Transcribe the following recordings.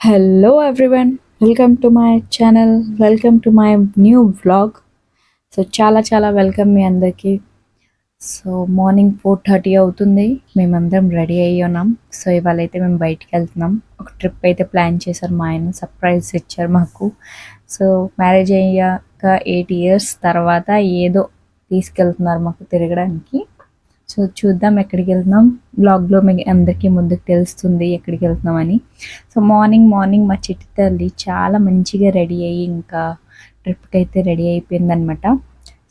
Hello everyone, welcome to my channel, welcome to my new vlog. So చాలా welcome మీ అందరికీ. So morning 4:30 అవుతుంది, మేమందరం ready అయ్యి ఉన్నాం. సో ఇవాళ అయితే మేము బయటికి వెళ్తున్నాం. ఒక ట్రిప్ అయితే ప్లాన్ చేశారు, మా ఆయన సర్ప్రైజ్ ఇచ్చారు మాకు. సో మ్యారేజ్ అయ్యాక 8 ఇయర్స్ తర్వాత ఏదో తీసుకెళ్తున్నారు మాకు తిరగడానికి. సో చూద్దాం ఎక్కడికి వెళ్తున్నాం. బ్లాగ్లో మీకు అందరికీ ముందుకు తెలుస్తుంది ఎక్కడికి వెళ్తున్నామని. సో మార్నింగ్ మా చిట్టి తల్లి చాలా మంచిగా రెడీ అయ్యి ఇంకా ట్రిప్కి అయితే రెడీ అయిపోయిందనమాట.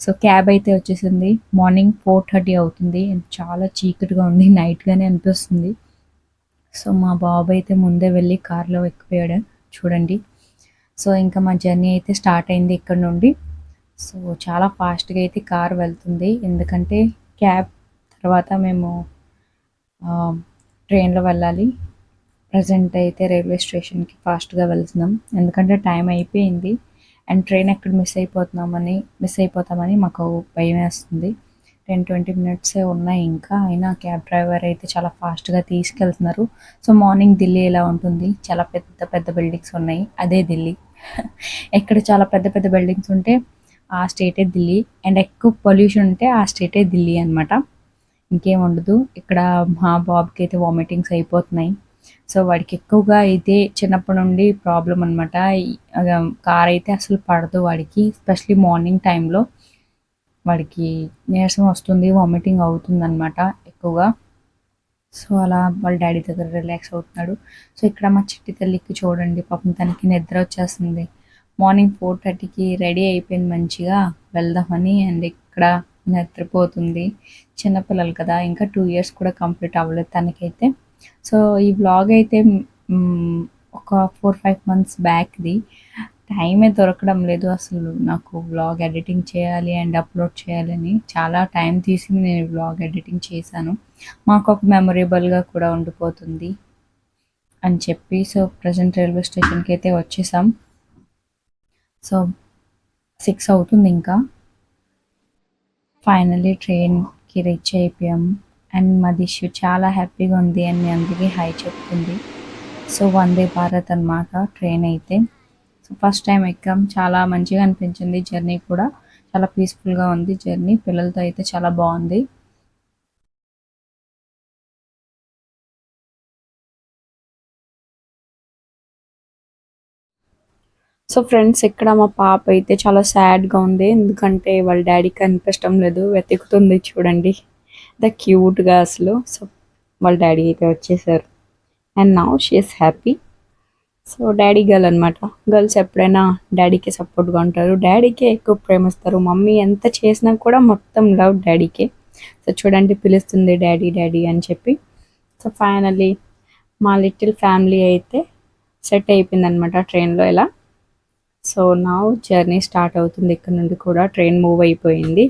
సో క్యాబ్ అయితే వచ్చేసింది. మార్నింగ్ 4:30 అవుతుంది, చాలా చీకటిగా ఉంది, నైట్గానే అనిపిస్తుంది. సో మా బాబు అయితే ముందే వెళ్ళి కార్లో ఎక్కిపోయాడు చూడండి. సో ఇంకా మా జర్నీ అయితే స్టార్ట్ అయింది ఇక్కడ నుండి. సో చాలా ఫాస్ట్గా అయితే కార్ వెళ్తుంది, ఎందుకంటే క్యాబ్ తర్వాత మేము ట్రైన్లో వెళ్ళాలి. ప్రజెంట్ అయితే రైల్వే స్టేషన్కి ఫాస్ట్గా వెళ్తున్నాం, ఎందుకంటే టైం అయిపోయింది అండ్ ట్రైన్ ఎక్కడ మిస్ అయిపోతామని మాకు భయం వేస్తుంది. 10-20 మినిట్సే ఉన్నాయి ఇంకా, అయినా క్యాబ్ డ్రైవర్ అయితే చాలా ఫాస్ట్గా తీసుకెళ్తున్నారు. సో మార్నింగ్ ఢిల్లీ ఎలా ఉంటుంది, చాలా పెద్ద బిల్డింగ్స్ ఉన్నాయి, అదే ఢిల్లీ. ఎక్కడ చాలా పెద్ద బిల్డింగ్స్ ఉంటే ఆ స్టేటే ఢిల్లీ, అండ్ ఎక్కువ పొల్యూషన్ ఉంటే ఆ స్టేటే ఢిల్లీ అనమాట. ఇంకేం ఉండదు ఇక్కడ. మా బాబుకి అయితే వామిటింగ్స్ అయిపోతున్నాయి. సో వాడికి ఎక్కువగా అయితే చిన్నప్పటి నుండి ప్రాబ్లం అనమాట. కార్ అయితే అసలు పడదు వాడికి, ఎస్పెషలీ మార్నింగ్ టైంలో వాడికి నీరసం వస్తుంది, వామిటింగ్ అవుతుంది అనమాట ఎక్కువగా. సో అలా వాళ్ళ డాడీ దగ్గర రిలాక్స్ అవుతున్నాడు. సో ఇక్కడ మా చిట్టి తల్లికి చూడండి, పాపం తనకి నిద్ర వచ్చేస్తుంది. మార్నింగ్ 4:30కి రెడీ అయిపోయింది మంచిగా వెళ్దామని, అండ్ ఇక్కడ నిద్రపోతుంది. చిన్నపిల్లలు కదా, ఇంకా 2 ఇయర్స్ కూడా కంప్లీట్ అవ్వలేదు తనకైతే. సో ఈ వ్లాగ్ అయితే ఒక 4-5 మంత్స్ బ్యాక్ది. టైమే దొరకడం లేదు అసలు నాకు వ్లాగ్ ఎడిటింగ్ చేయాలి అండ్ అప్లోడ్ చేయాలని. చాలా టైం తీసి నేను వ్లాగ్ ఎడిటింగ్ చేశాను, మాకు ఒక మెమొరబుల్గా కూడా ఉండిపోతుంది అని చెప్పి. సో ప్రజెంట్ రైల్వే స్టేషన్కి అయితే వచ్చేసాం. సో 6 అవుతుంది ఇంకా. ఫైనల్లీ ట్రైన్కి రీచ్ అయిపోయాం. అండ్ మా దిష్యు చాలా హ్యాపీగా ఉంది అని మీ అందరికీ హాయ్ చెప్తుంది. సో వందే భారత్ అనమాట ట్రైన్ అయితే. సో ఫస్ట్ టైం ఎక్కాం, చాలా మంచిగా అనిపించింది. జర్నీ కూడా చాలా పీస్ఫుల్గా ఉంది జర్నీ, పిల్లలతో అయితే చాలా బాగుంది. సో ఫ్రెండ్స్, ఇక్కడ మా పాప అయితే చాలా సాడ్గా ఉంది, ఎందుకంటే వాళ్ళ డాడీకి కనిపించడం లేదు, వెతుకుతుంది చూడండి క్యూట్గా అసలు. సో వాళ్ళ డాడీ అయితే వచ్చేసారు and now she is happy. So daddy girl అనమాట. గర్ల్స్ ఎప్పుడైనా డాడీకి సపోర్ట్గా ఉంటారు, డాడీకే ఎక్కువ ప్రేమిస్తారు. మమ్మీ ఎంత చేసినా కూడా మొత్తం లవ్ డాడీకే. సో చూడండి, పిలుస్తుంది డాడీ డాడీ అని చెప్పి. సో ఫైనల్లీ మా లిటిల్ ఫ్యామిలీ అయితే సెట్ అయిపోయింది అనమాట ట్రైన్లో ఇలా. సో నా జర్నీ స్టార్ట్ అవుతుంది, ఇక్కడ నుండి కూడా ట్రైన్ మూవ్ అయిపోయింది.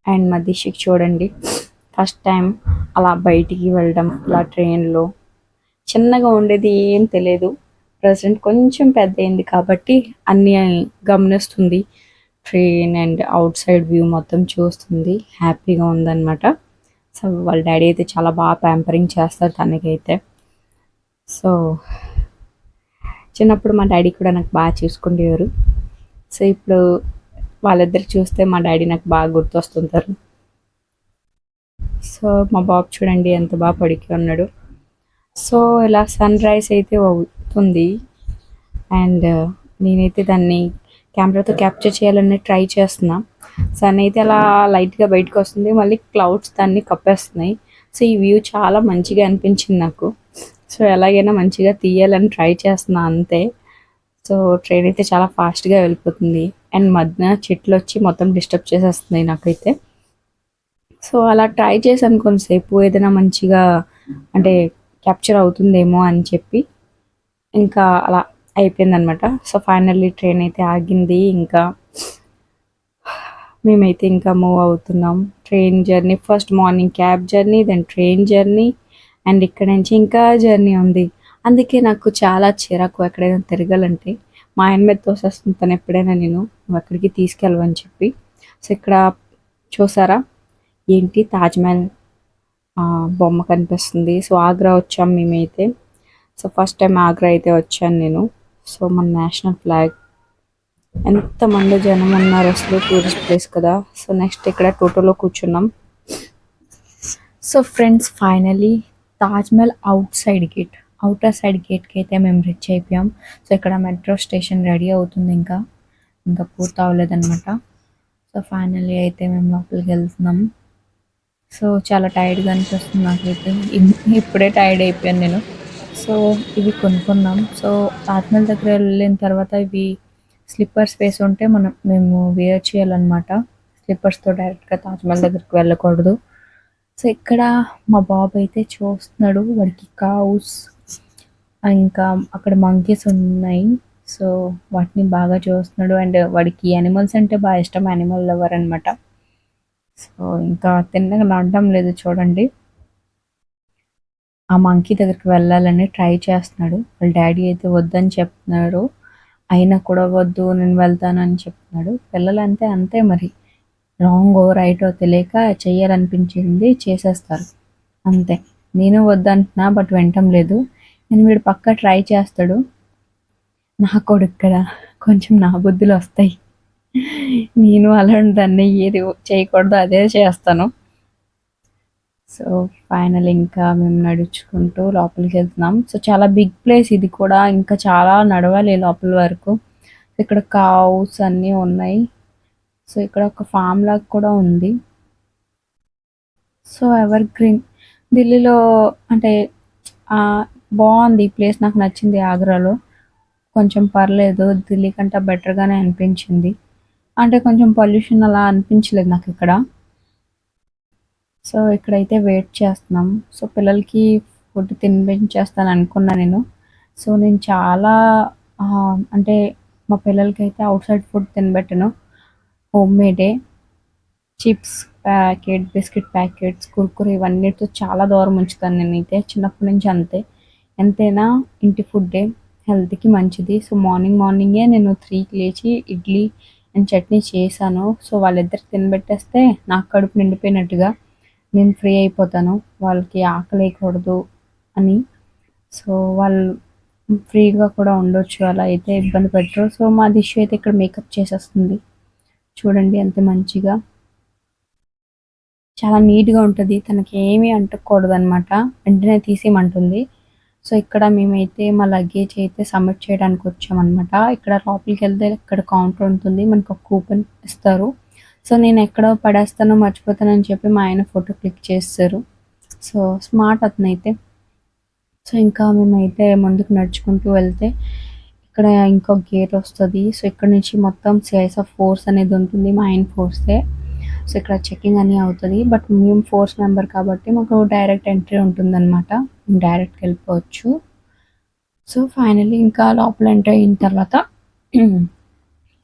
అండ్ మా దిశకి చూడండి, ఫస్ట్ టైం అలా బయటికి వెళ్ళడం ఇలా ట్రైన్లో. చిన్నగా ఉండేది ఏం తెలియదు, ప్రజెంట్ కొంచెం పెద్ద అయింది కాబట్టి అన్నీ గమనిస్తుంది. Train and outside view మొత్తం చూస్తుంది, హ్యాపీగా ఉందన్నమాట. సో వాళ్ళ డాడీ అయితే చాలా బాగా ప్యాంపరింగ్ చేస్తారు తనకైతే. సో చిన్నప్పుడు మా డాడీ కూడా నాకు బాగా చూసుకునేవారు. సో ఇప్పుడు వాళ్ళిద్దరు చూస్తే మా డాడీ నాకు బాగా గుర్తొస్తుంటారు. సో మా బాబు చూడండి ఎంత బాగా పడికి ఉన్నాడు. సో ఇలా సన్ రైజ్ అయితే అవుతుంది అండ్ నేనైతే దాన్ని కెమెరాతో క్యాప్చర్ చేయాలని ట్రై చేస్తున్నా. సన్ అయితే అలా లైట్గా బయటకు వస్తుంది, మళ్ళీ క్లౌడ్స్ దాన్ని కప్పేస్తున్నాయి. సో ఈ వ్యూ చాలా మంచిగా అనిపించింది నాకు. సో ఎలాగైనా మంచిగా తీయాలని ట్రై చేస్తున్నా అంతే. సో ట్రైన్ అయితే చాలా ఫాస్ట్గా వెళ్ళిపోతుంది అండ్ మధ్యన చెట్లు వచ్చి మొత్తం డిస్టర్బ్ చేసేస్తున్నాయి నాకైతే. సో అలా ట్రై చేశాను కొంతసేపు, ఏదైనా మంచిగా అంటే క్యాప్చర్ అవుతుందేమో అని చెప్పి. ఇంకా అలా అయిపోయిందనమాట. సో ఫైనల్లీ ట్రైన్ అయితే ఆగింది, ఇంకా మేమైతే ఇంకా మూవ్ అవుతున్నాం. Train journey, first morning cab journey, then train journey, and ఇక్కడ నుంచి ఇంకా జర్నీ ఉంది. అందుకే నాకు చాలా చిరాకు ఎక్కడైనా తిరగాలంటే. మా ఆయన మీద తోసేస్తుంది తను ఎప్పుడైనా, నేను నువ్వు ఎక్కడికి తీసుకెళ్ళవని చెప్పి. సో ఇక్కడ చూసారా ఏంటి, తాజ్మహల్ బొమ్మ కనిపిస్తుంది. సో ఆగ్రా వచ్చాం మేమైతే. సో ఫస్ట్ టైం ఆగ్రా అయితే వచ్చాను నేను. సో మన నేషనల్ ఫ్లాగ్, ఎంతమంది జనం ఉన్నారు అసలు, టూరిస్ట్ ప్లేస్ కదా. సో నెక్స్ట్ ఇక్కడ టోటోలో కూర్చున్నాం. So friends finally Taj Mahal outer side గేట్కి అయితే మేము రీచ్ అయిపోయాం. సో ఇక్కడ మెట్రో స్టేషన్ రెడీ అవుతుంది, ఇంకా పూర్తి అవ్వలేదన్నమాట. సో ఫైనలీ అయితే మేము లోపలికి వెళ్తున్నాం. సో చాలా టైర్డ్గా అనిపిస్తుంది నాకైతే, ఇప్పుడే టైర్డ్ అయిపోయాను నేను. సో ఇవి కొనుక్కున్నాం. సో తాజ్మహల్ దగ్గర వెళ్ళిన తర్వాత ఇవి స్లిప్పర్స్ వేసి ఉంటే మేము వేర్ చేయాలన్నమాట. స్లిప్పర్స్తో డైరెక్ట్గా తాజ్మహల్ దగ్గరికి వెళ్ళకూడదు. సో ఇక్కడ మా బాబు అయితే చూస్తున్నాడు, వాడికి కావుస్ ఇంకా అక్కడ మంకీస్ ఉన్నాయి. సో వాటిని బాగా చూస్తున్నాడు. అండ్ వాడికి యానిమల్స్ అంటే బాగా ఇష్టం, యానిమల్ లవర్ అనమాట. సో ఇంకా తిన్నగా నడడం లేదు చూడండి. ఆ మంకీ దగ్గరికి వెళ్ళాలని ట్రై చేస్తున్నాడు. వాళ్ళ డాడీ అయితే వద్దని చెప్తున్నారు, అయినా కూడా వద్దు నేను వెళ్తాను అని చెప్తున్నాడు. పిల్లలు అంతే అంతే మరి, రాంగో రైటో తెలియక చెయ్యాలనిపించింది చేసేస్తారు అంతే. నేను వద్దంటున్నా బట్ వినటం లేదు. నేను వీడు పక్క ట్రై చేస్తాడు. నా కొడుకు కదా, కొంచెం నా బుద్ధులు వస్తాయి. నేను అలాంటి దాన్ని ఏది చేయకూడదు అదే చేస్తాను. సో ఫైనల్ ఇంకా మేము నడుచుకుంటూ లోపలికి వెళ్తున్నాం. సో చాలా బిగ్ ప్లేస్ ఇది కూడా, ఇంకా చాలా నడవాలి లోపల వరకు. ఇక్కడ కావుస్ అన్నీ ఉన్నాయి. సో ఇక్కడ ఒక ఫామ్ లాగా కూడా ఉంది. సో ఎవర్ గ్రీన్, ఢిల్లీలో అంటే బాగుంది ఈ ప్లేస్, నాకు నచ్చింది. ఆగ్రాలో కొంచెం పర్లేదు, ఢిల్లీ కంటే బెటర్గానే అనిపించింది. అంటే కొంచెం పొల్యూషన్ అలా అనిపించలేదు నాకు ఇక్కడ. సో ఇక్కడైతే వెయిట్ చేస్తున్నాం. సో పిల్లలకి ఫుడ్ తినిపించేస్తాను అనుకున్నా నేను. సో నేను చాలా అంటే మా పిల్లలకి అయితే అవుట్ సైడ్ ఫుడ్ తినబెట్టను, homemade. Chips packet, biscuit packets, Kurkure ఇవన్నిటితో చాలా దూరం ఉంచుతాను నేనైతే, చిన్నప్పటి నుంచి అంతే. ఎంతైనా ఇంటి ఫుడ్డే హెల్త్కి మంచిది. సో మార్నింగే నేను 3కి లేచి ఇడ్లీ అండ్ చట్నీ చేశాను. సో వాళ్ళిద్దరికి తినబెట్టేస్తే నాకు కడుపు నిండిపోయినట్టుగా, నేను ఫ్రీ అయిపోతాను, వాళ్ళకి ఆకలి వేయకూడదు అని. సో వాళ్ళు ఫ్రీగా కూడా ఉండొచ్చు, అలా అయితే ఇబ్బంది పెట్టరు. సో మా దిష్యు అయితే ఇక్కడ మేకప్ చేసేస్తుంది చూడండి ఎంత మంచిగా, చాలా నీట్గా ఉంటుంది. తనకి ఏమీ అంటకూడదు అనమాట, వెంటనే తీసేయమంటుంది. సో ఇక్కడ మేమైతే మా లగేజ్ అయితే సబ్మిట్ చేయడానికి వచ్చామన్నమాట. ఇక్కడ లోపలికి వెళ్తే ఇక్కడ కౌంటర్ ఉంటుంది, మనకు ఒక కూపన్ ఇస్తారు. సో నేను ఎక్కడో పడేస్తానో మర్చిపోతానని చెప్పి మా ఆయన ఫోటో క్లిక్ చేస్తారు. సో స్మార్ట్ అతనైతే. సో ఇంకా మేమైతే ముందుకు నడుచుకుంటూ వెళ్తే ఇక్కడ ఇంకో గేట్ వస్తుంది. సో ఇక్కడ నుంచి మొత్తం సిఐస్ ఆఫ్ ఫోర్స్ అనేది ఉంటుంది, మా ఆయన ఫోర్సే. సో ఇక్కడ చెకింగ్ అని అవుతుంది, బట్ మేము ఫోర్స్ మెంబర్ కాబట్టి మాకు డైరెక్ట్ ఎంట్రీ ఉంటుందన్నమాట, మేము డైరెక్ట్కి వెళ్ళిపోవచ్చు. సో ఫైనల్లీ ఇంకా లోపల ఎంటర్ అయిన తర్వాత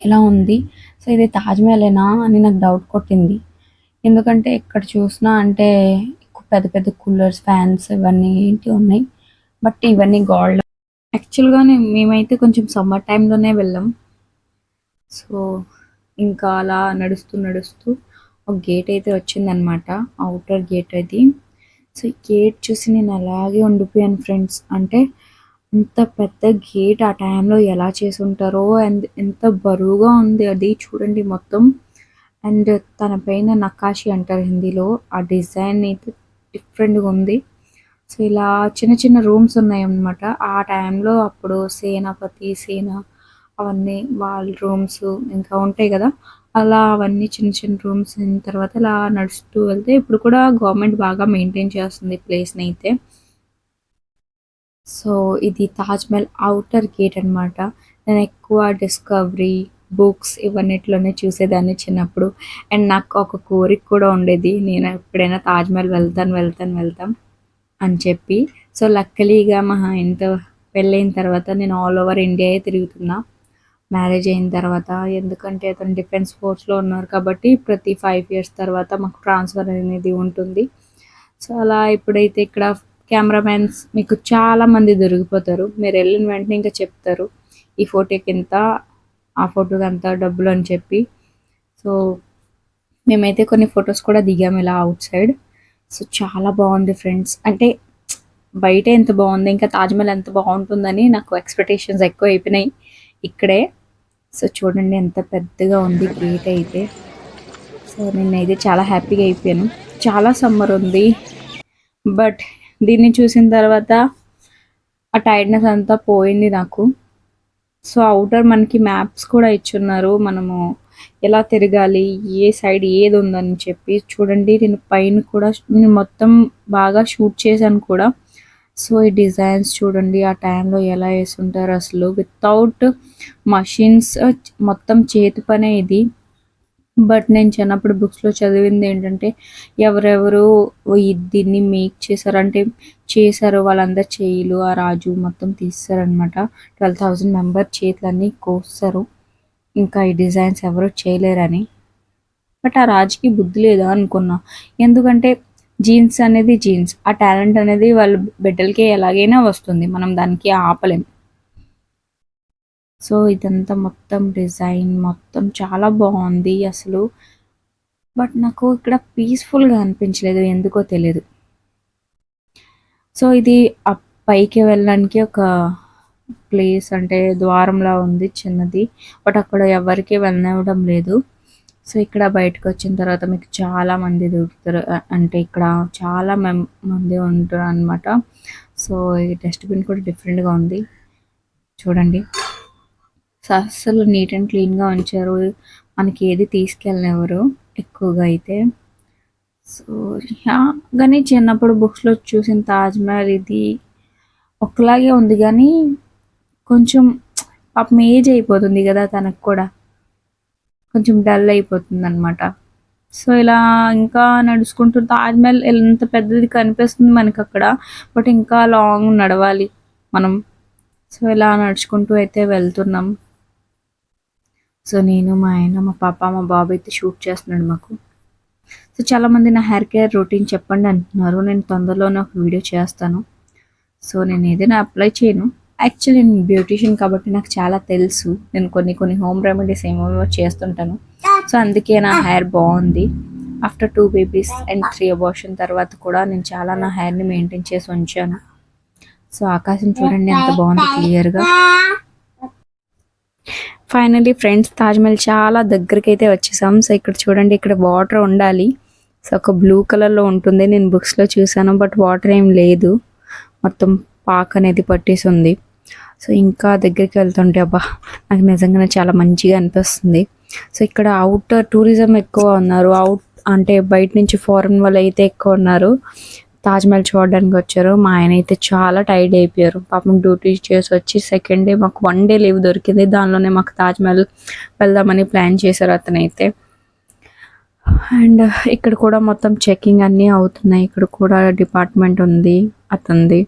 ఎలా ఉంది, సో ఇది తాజ్మహలేనా అని నాకు డౌట్ కొట్టింది. ఎందుకంటే ఎక్కడ చూసినా అంటే పెద్ద పెద్ద కూలర్స్, ఫ్యాన్స్ ఇవన్నీ ఏంటి ఉన్నాయి, బట్ ఇవన్నీ గోల్డ్. యాక్చువల్గానే మేమైతే కొంచెం సమ్మర్ టైంలోనే వెళ్ళాం. సో ఇంకా అలా నడుస్తూ ఒక గేట్ అయితే వచ్చిందనమాట, అవుటర్ గేట్ అది. సో ఈ గేట్ చూసి నేను అలాగే ఉండిపోయాను ఫ్రెండ్స్. అంటే ఇంత పెద్ద గేట్ ఆ టైంలో ఎలా చేసి ఉంటారో, అండ్ ఎంత బరువుగా ఉంది అది చూడండి మొత్తం. అండ్ తన పైన నకాషి అంటారు హిందీలో, ఆ డిజైన్ అయితే డిఫరెంట్గా ఉంది. సో ఇలా చిన్న చిన్న రూమ్స్ ఉన్నాయన్నమాట. ఆ టైంలో అప్పుడు సేన అవన్నీ వాళ్ళ రూమ్స్ ఇంకా ఉంటాయి కదా, అలా అవన్నీ చిన్న చిన్న రూమ్స్ అయిన తర్వాత ఇలా నడుస్తూ వెళ్తే, ఇప్పుడు కూడా గవర్నమెంట్ బాగా మెయింటైన్ చేస్తుంది ప్లేస్ని అయితే. సో ఇది తాజ్మహల్ అవుటర్ గేట్ అనమాట. నేను ఎక్కువ డిస్కవరీ బుక్స్ ఇవన్నిట్లోనే చూసేదాన్ని చిన్నప్పుడు. అండ్ నాకు ఒక కోరిక కూడా ఉండేది, నేను ఎప్పుడైనా తాజ్మహల్ వెళ్తాం అని చెప్పి. సో లక్కలీగా మా ఆయనతో పెళ్ళైన తర్వాత నేను ఆల్ ఓవర్ ఇండియా తిరుగుతున్నా మ్యారేజ్ అయిన తర్వాత. ఎందుకంటే అతను డిఫెన్స్ ఫోర్స్లో ఉన్నారు కాబట్టి ప్రతి 5 years తర్వాత మాకు ట్రాన్స్ఫర్ అనేది ఉంటుంది. సో అలా ఇప్పుడైతే ఇక్కడ కెమెరామెన్స్ మీకు చాలామంది దొరికిపోతారు, మీరు వెళ్ళిన వెంటనే ఇంకా చెప్తారు ఈ ఫోటోకి ఎంత, ఆ ఫోటోకి అంత డబ్బులు అని చెప్పి. సో మేమైతే కొన్ని ఫొటోస్ కూడా దిగాము ఇలా అవుట్ సైడ్. సో చాలా బాగుంది ఫ్రెండ్స్. అంటే బయటే ఎంత బాగుంది, ఇంకా తాజ్మహల్ ఎంత బాగుంటుందని నాకు ఎక్స్పెక్టేషన్స్ ఎక్కువ అయిపోయినాయి ఇక్కడే. సో చూడండి ఎంత పెద్దగా ఉంది గేట్ అయితే. సో నేనైతే చాలా హ్యాపీగా అయిపోయాను. చాలా సమ్మర్ ఉంది, బట్ దీన్ని చూసిన తర్వాత ఆ టైర్డ్నెస్ అంతా పోయింది నాకు. సో అవుటర్ మనకి మ్యాప్స్ కూడా ఇచ్చున్నారు, మనము ఎలా తిరగాలి, ఏ సైడ్ ఏది ఉందని చెప్పి. చూడండి నేను పైన కూడా నేను మొత్తం బాగా షూట్ చేశాను కూడా. సో ఈ డిజైన్స్ చూడండి ఆ టైంలో ఎలా వేస్తుంటారు అసలు, వితౌట్ మషిన్స్, మొత్తం చేతి పనే ఇది. బట్ నేను చిన్నప్పుడు బుక్స్లో చదివింది ఏంటంటే ఎవరెవరు దీన్ని మేక్ చేశారు అంటే చేశారు వాళ్ళందరు చేయిలు ఆ రాజు మొత్తం తీస్తారనమాట. 12,000 మెంబర్ చేతులన్నీ కోస్తారు, ఇంకా ఈ డిజైన్స్ ఎవరు చేయలేరని. బట్ ఆ రాజుకి బుద్ధి లేదా అనుకున్నా, ఎందుకంటే జీన్స్ అనేది జీన్స్, ఆ టాలెంట్ అనేది వాళ్ళ బిడ్డలకి ఎలాగైనా వస్తుంది, మనం దానికి ఆపలేం. సో ఇదంతా మొత్తం డిజైన్ మొత్తం చాలా బాగుంది అసలు. బట్ నాకు ఇక్కడ పీస్ఫుల్గా అనిపించలేదు, ఎందుకో తెలియదు. సో ఇది ఆ పైకి వెళ్ళడానికి ఒక ప్లేస్ అంటే ద్వారంలా ఉంది చిన్నది, బట్ అక్కడ ఎవరికి వెళ్ళనివ్వడం లేదు. సో ఇక్కడ బయటకు వచ్చిన తర్వాత మీకు చాలా మంది దొరుకుతారు, అంటే ఇక్కడ చాలా మంది ఉంటారు అనమాట. సో ఈ డస్ట్బిన్ కూడా డిఫరెంట్గా ఉంది చూడండి. సో అస్సలు నీట్ అండ్ క్లీన్గా ఉంచారు, మనకి ఏది తీసుకెళ్ళనివ్వరు ఎక్కువగా అయితే. సో కానీ చిన్నప్పుడు బుక్స్లో చూసిన తాజ్మహల్ ఇది ఒకలాగే ఉంది, కానీ కొంచెం పాపం ఏజ్ అయిపోతుంది కదా తనకు కూడా, కొంచెం డల్ అయిపోతుంది అనమాట. సో ఇలా ఇంకా నడుచుకుంటూ తాజ్మహల్ ఎంత పెద్దది కనిపిస్తుంది మనకి అక్కడ, బట్ ఇంకా లాంగ్ నడవాలి మనం. సో ఇలా నడుచుకుంటూ అయితే వెళ్తున్నాం. సో నేను మా ఆయన మా పాప మా బాబు అయితే షూట్ చేస్తున్నాడు మాకు. సో చాలామంది నా హెయిర్ కేర్ రొటీన్ చెప్పండి అంటున్నారు, నేను తొందరలోనే ఒక వీడియో చేస్తాను. సో నేను ఏదైనా అప్లై చేయను, యాక్చువల్లీ నేను బ్యూటీషియన్ కాబట్టి నాకు చాలా తెలుసు, నేను కొన్ని హోమ్ రెమెడీస్ ఏమేమో చేస్తుంటాను. సో అందుకే నా హెయిర్ బాగుంది. ఆఫ్టర్ 2 బేబీస్ అండ్ 3 అబార్షన్ తర్వాత కూడా నేను చాలా నా హెయిర్ని మెయింటైన్ చేసి ఉంచాను. సో ఆకాశం చూడండి ఎంత బాగుంది క్లియర్గా. ఫైనలీ ఫ్రెండ్స్ తాజ్మహల్ చాలా దగ్గరికి అయితే వచ్చేసాం. సో ఇక్కడ చూడండి, ఇక్కడ వాటర్ ఉండాలి. సో ఒక బ్లూ కలర్లో ఉంటుంది, నేను బుక్స్లో చూసాను, బట్ వాటర్ ఏం లేదు, మొత్తం పాక్ అనేది పట్టేసి ఉంది. సో ఇంకా దగ్గరికి వెళ్తుంటే అబ్బా నాకు నిజంగానే చాలా మంచిగా అనిపిస్తుంది. సో ఇక్కడ అవుట్ టూరిజం ఎక్కువ ఉన్నారు, అంటే బయట నుంచి ఫారెన్ వాళ్ళు అయితే ఎక్కువ ఉన్నారు, తాజ్మహల్ చూడడానికి వచ్చారు. మా ఆయన అయితే చాలా టైర్డ్ అయిపోయారు పాపం, డ్యూటీ చేసి వచ్చి సెకండ్ డే మాకు 1 డే లీవ్ దొరికింది, దానిలోనే మాకు తాజ్మహల్ వెళ్దామని ప్లాన్ చేశారు అతనైతే. అండ్ ఇక్కడ కూడా మొత్తం చెకింగ్ అన్నీ అవుతున్నాయి, ఇక్కడ కూడా డిపార్ట్మెంట్ ఉంది అతనిది.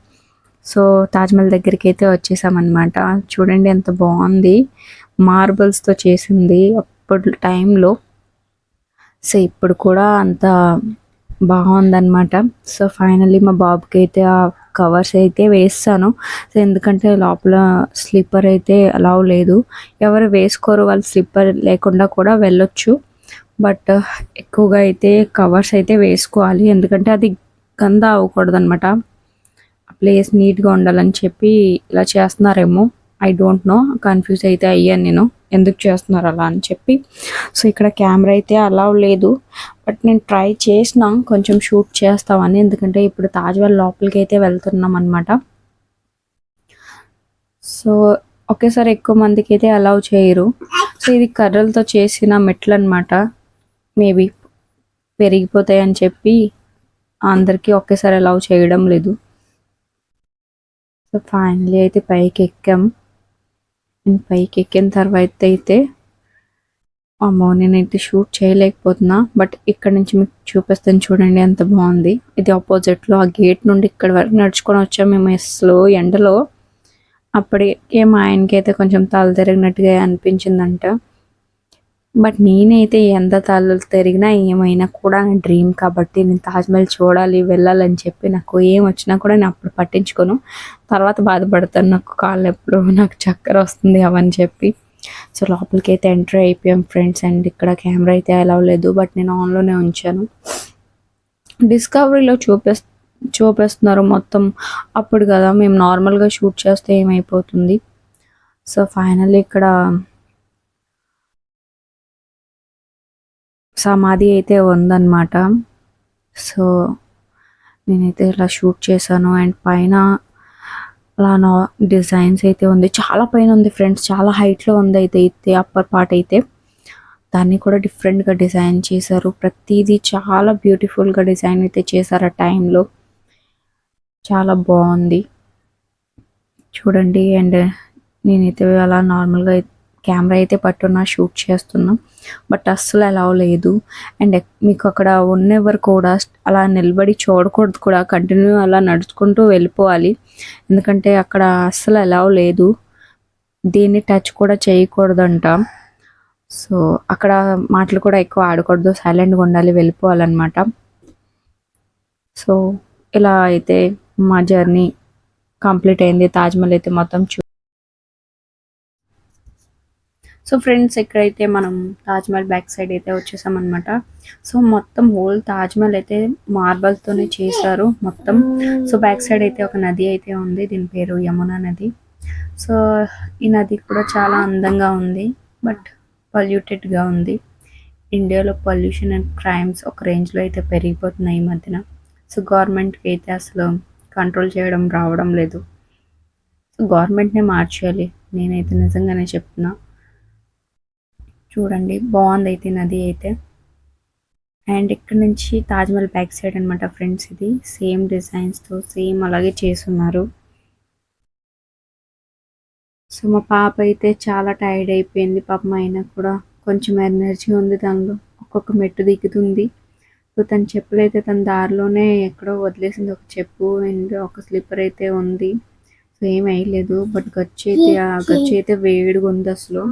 సో తాజ్మహల్ దగ్గరికి అయితే వచ్చేసామన్నమాట. చూడండి ఎంత బాగుంది, మార్బుల్స్తో చేసింది అప్పటి టైంలో. సో ఇప్పుడు కూడా అంత బాగుందన్నమాట. సో ఫైనల్లీ మా బాబుకి అయితే ఆ కవర్స్ అయితే వేస్తాను. సో ఎందుకంటే లోపల స్లీపర్ అయితే అలౌ లేదు, ఎవరు వేసుకోరు, వాళ్ళు స్లీపర్ లేకుండా కూడా వెళ్ళొచ్చు, బట్ ఎక్కువగా అయితే కవర్స్ అయితే వేసుకోవాలి, ఎందుకంటే అది గంద అవ్వకూడదు అనమాట, ఆ ప్లేస్ నీట్గా ఉండాలని చెప్పి ఇలా చేస్తున్నారేమో, ఐ డోంట్ నో, కన్ఫ్యూజ్ అయితే అయ్యాను నేను ఎందుకు చేస్తున్నారు అలా అని చెప్పి. సో ఇక్కడ కెమెరా అయితే అలా లేదు, బట్ నేను ట్రై చేసిన కొంచెం షూట్ చేస్తామని, ఎందుకంటే ఇప్పుడు తాజ్మహల్ లోపలికి అయితే వెళ్తున్నాం అనమాట. సో ఒకేసారి ఎక్కువ మందికి అయితే అలౌ చేయరు. సో ఇది కర్రలతో చేసిన మెట్లు అనమాట, మేబీ పెరిగిపోతాయి అని చెప్పి అందరికీ ఒకేసారి అలౌ చేయడం లేదు. సో ఫైనలీ అయితే పైకి ఎక్కాం. పైకి ఎక్కిన తర్వాత అయితే అమ్మో నేనైతే షూట్ చేయలేకపోతున్నా, బట్ ఇక్కడ నుంచి మీకు చూపిస్తాను చూడండి ఎంత బాగుంది. ఇది ఆపోజిట్లో ఆ గేట్ నుండి ఇక్కడ వరకు నడుచుకొని వచ్చాము మేము అసలు ఎండలో. అప్పటికే మా ఆయనకి అయితే కొంచెం తల తిరిగినట్టుగా అనిపించిందంట, బట్ నేనైతే ఎంత తల తిరిగినా ఏమైనా కూడా నా డ్రీమ్ కాబట్టి నేను తాజ్మహల్ చూడాలి వెళ్ళాలని చెప్పి, నాకు ఏం వచ్చినా కూడా నేను అప్పుడు పట్టించుకోను, తర్వాత బాధపడతాను నాకు కాళ్ళు ఎప్పుడు నాకు చక్కెర వస్తుంది అవని చెప్పి. సో లోపలికి అయితే ఎంటర్ అయిపోయాం ఫ్రెండ్స్. అండ్ ఇక్కడ కెమెరా అయితే అలౌ లేదు, బట్ నేను ఆన్లోనే ఉంచాను. డిస్కవరీలో చూపిస్తున్నారు మొత్తం. అప్పుడు కదా మేము నార్మల్గా షూట్ చేస్తే ఏమైపోతుంది. సో ఫైనల్లీ ఇక్కడ సమాధి అయితే ఉందన్నమాట. సో నేనైతే ఇలా షూట్ చేశాను. అండ్ పైన అలా నా డిజైన్స్ అయితే ఉంది, చాలా పైన ఉంది ఫ్రెండ్స్, చాలా హైట్లో ఉంది. అయితే అప్పర్ పార్ట్ అయితే దాన్ని కూడా డిఫరెంట్గా డిజైన్ చేశారు. ప్రతిదీ చాలా బ్యూటిఫుల్గా డిజైన్ అయితే చేశారు. ఆ టైంలో చాలా బాగుంది చూడండి. అండ్ నేనైతే అలా నార్మల్గా కెమెరా అయితే పట్టున్నా షూట్ చేస్తున్నా, బట్ అస్సలు అలా లేదు. అండ్ మీకు అక్కడ ఉన్నెవరు కూడా అలా నిలబడి చూడకూడదు కూడా, కంటిన్యూ అలా నడుచుకుంటూ వెళ్ళిపోవాలి. ఎందుకంటే అక్కడ అస్సలు అలా లేదు, దీన్ని టచ్ కూడా చేయకూడదంట. సో అక్కడ మాటలు కూడా ఎక్కువ ఆడకూడదు, సైలెంట్గా ఉండాలి, వెళ్ళిపోవాలన్నమాట. సో ఇలా అయితే మా జర్నీ కంప్లీట్ అయింది. తాజ్మహల్ అయితే మొత్తం సో ఫ్రెండ్స్ ఇక్కడైతే మనం తాజ్మహల్ బ్యాక్ సైడ్ అయితే వచ్చేసామన్నమాట. సో మొత్తం హోల్ తాజ్మహల్ అయితే మార్బల్తోనే చేశారు మొత్తం. సో బ్యాక్ సైడ్ అయితే ఒక నది అయితే ఉంది, దీని పేరు యమునా నది. సో ఈ నది కూడా చాలా అందంగా ఉంది, బట్ పొల్యూటెడ్గా ఉంది. ఇండియాలో పొల్యూషన్ అండ్ క్రైమ్స్ ఒక రేంజ్లో అయితే పెరిగిపోతున్నాయి ఈ మధ్యన. సో గవర్నమెంట్కి అయితే అసలు కంట్రోల్ చేయడం రావడం లేదు. సో గవర్నమెంట్నే మార్చేయాలి, నేనైతే నిజంగానే చెప్తున్నా. చూడండి బాగుంది అయితే నది అయితే. అండ్ ఇక్కడ నుంచి తాజ్మహల్ బ్యాక్ సైడ్ అనమాట ఫ్రెండ్స్, ఇది సేమ్ డిజైన్స్తో సేమ్ అలాగే చేస్తున్నారు. సో మా పాప అయితే చాలా టైర్డ్ అయిపోయింది పాపం, అయినా కూడా కొంచెం ఎనర్జీ ఉంది దానిలో, ఒక్కొక్క మెట్టు దిగుతుంది. సో తన చెప్పులు అయితే తన దారిలోనే ఎక్కడో వదిలేసింది, ఒక చెప్పు అండ్ ఒక స్లిప్పర్ అయితే ఉంది. సో ఏం వేయలేదు, బట్ గచ్చు అయితే వేడిగా ఉంది అసలు.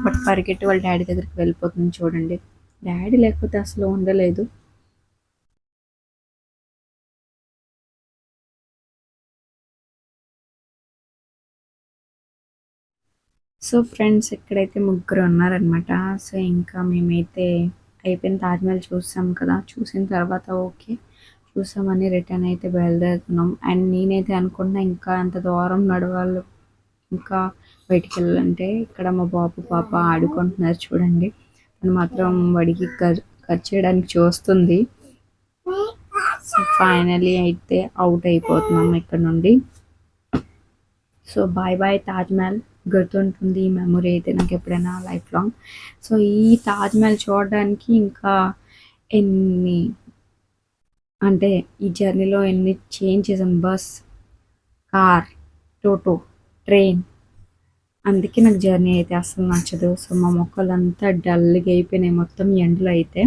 బట్ పరిగెట్టి వాళ్ళ డాడీ దగ్గరికి వెళ్ళిపోతుంది చూడండి, డాడీ లేకపోతే అసలు ఉండలేదు. సో ఫ్రెండ్స్ ఇక్కడైతే ముగ్గురు ఉన్నారనమాట. సో ఇంకా మేమైతే అయిపోయిన తాజ్మహల్ చూసాం కదా, చూసిన తర్వాత ఓకే చూసామని రిటర్న్ అయితే బయలుదేరుతున్నాం. అండ్ నేనైతే అనుకున్నా ఇంకా అంత దూరం నడవాలి, ఇంకా బయటికి వెళ్ళాలంటే. ఇక్కడ మా బాబు పాప ఆడుకుంటున్నారు చూడండి, తను మాత్రం వాడికి ఖర్చు చేయడానికి చూస్తుంది. సో ఫైనలీ అయితే అవుట్ అయిపోతున్నాం ఇక్కడ నుండి. సో బాయ్ బాయ్ తాజ్మహల్, గుర్తుంటుంది ఈ మెమొరీ అయితే నాకు ఎప్పుడైనా లైఫ్ లాంగ్. సో ఈ తాజ్మహల్ చూడడానికి ఇంకా ఎన్ని అంటే ఈ జర్నీలో ఎన్ని చేంజ్ చేసాం, బస్, కార్, టోటో, ట్రైన్. అందుకే నాకు జర్నీ అయితే అస్సలు నచ్చదు. సో మా మొక్కలంతా డల్గా అయిపోయినాయి మొత్తం ఎండలో అయితే.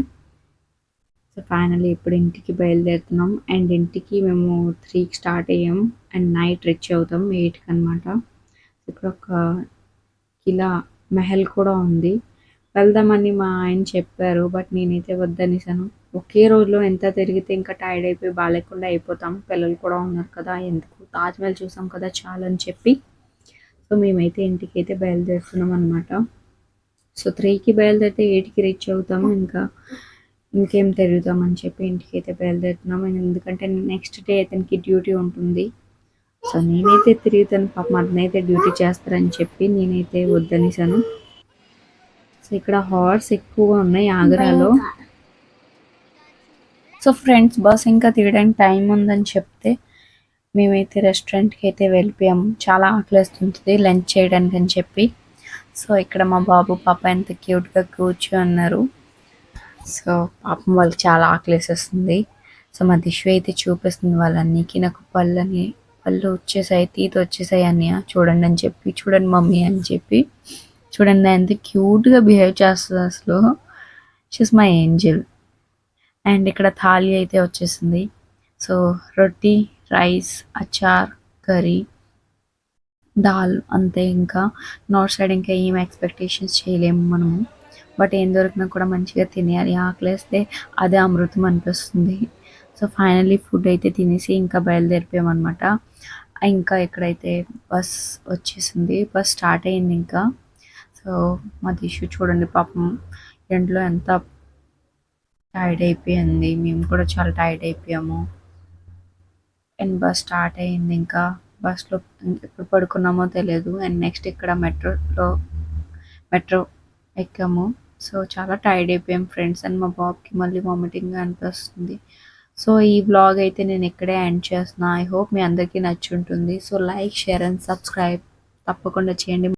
సో ఫైనల్లీ ఇప్పుడు ఇంటికి బయలుదేరుతున్నాం. అండ్ ఇంటికి మేము 3కి స్టార్ట్ అయ్యాం అండ్ నైట్ రీచ్ అవుతాం 8కి అనమాట. ఇక్కడ ఒక కిలా మెహల్ కూడా ఉంది, వెళ్దామని మా ఆయన చెప్పారు, బట్ నేనైతే వద్దనేసాను. ఒకే రోజులో ఎంత తిరిగితే ఇంకా టైర్డ్ అయిపోయి బాగాలేకుండా అయిపోతాం, పిల్లలు కూడా ఉన్నారు కదా, ఎందుకు, తాజ్మహల్ చూసాం కదా చాలు అని చెప్పి. సో మేమైతే ఇంటికి అయితే బయలుదేరుతున్నాం అనమాట. సో 3కి బయలుదేరితే 8కి రీచ్ అవుతాము, ఇంకేం తిరుగుతామని చెప్పి ఇంటికి అయితే బయలుదేరుతున్నాం. ఎందుకంటే నెక్స్ట్ డే అతనికి డ్యూటీ ఉంటుంది. సో నేనైతే తిరుగుతాను, పాపం అతనైతే డ్యూటీ చేస్తారని చెప్పి నేనైతే వద్దనేసాను. సో ఇక్కడ హార్స్ ఎక్కువగా ఉన్నాయి ఆగ్రాలో. సో ఫ్రెండ్స్ బస్ ఇంకా తీయడానికి టైం ఉందని చెప్తే మేమైతే రెస్టారెంట్కి అయితే వెళ్ళిపోయాము, చాలా ఆకలిస్తుంది లంచ్ చేయడానికి అని చెప్పి. సో ఇక్కడ మా బాబు పాప ఎంత క్యూట్గా కూర్చొని ఉన్నారు. సో పాపం వాళ్ళకి చాలా ఆకలిస్తుంది. సో మా దిష్యు అయితే చూపిస్తుంది వాళ్ళకి, నాకు పళ్ళు వచ్చేసాయి, తీత వచ్చేసాయి అన్నయ్య చూడండి అని చెప్పి, చూడండి మమ్మీ అని చెప్పి. చూడండి ఎంత క్యూట్గా బిహేవ్ చేస్తుంది అసలు, షీస్ మై ఏంజల్. అండ్ ఇక్కడ థాలీ అయితే వచ్చేసింది. సో రొట్టి, రైస్, అచార్, కర్రీ, దాల్ అంతే. ఇంకా నార్త్ సైడ్ ఇంకా ఏం ఎక్స్పెక్టేషన్స్ చేయలేము మనము, బట్ ఏం దొరికినా కూడా మంచిగా తినేయాలి, ఆకలేస్తే అదే అమృతం అనిపిస్తుంది. సో ఫైనల్లీ ఫుడ్ అయితే తినేసి ఇంకా బయలుదేరిపోయామన్నమాట. ఇంకా ఎక్కడైతే బస్ వచ్చేసింది, బస్ స్టార్ట్ అయింది ఇంకా. సో మా దిష్యు చూడండి పాపం ఎండలో ఎంత టైర్డ్ అయిపోయింది, మేము కూడా చాలా టైర్డ్ అయిపోయాము. అండ్ బస్ స్టార్ట్ అయింది. ఇంకా బస్‌లో ఎప్పుడు పడుకున్నామో తెలియదు. అండ్ నెక్స్ట్ ఇక్కడ మెట్రో ఎక్కాము. సో, చాలా టైర్డ్ అయిపోయాం ఫ్రెండ్స్. అండ్ మా బాబుకి మళ్ళీ వామిటింగ్‌గా అనిపిస్తుంది. సో, ఈ వ్లాగ్ అయితే నేను ఇక్కడే ఎండ్ చేస్తున్నా. ఐ హోప్ మీ అందరికీ నచ్చుంటుంది. So, like, share and subscribe తప్పకుండా చేయండి.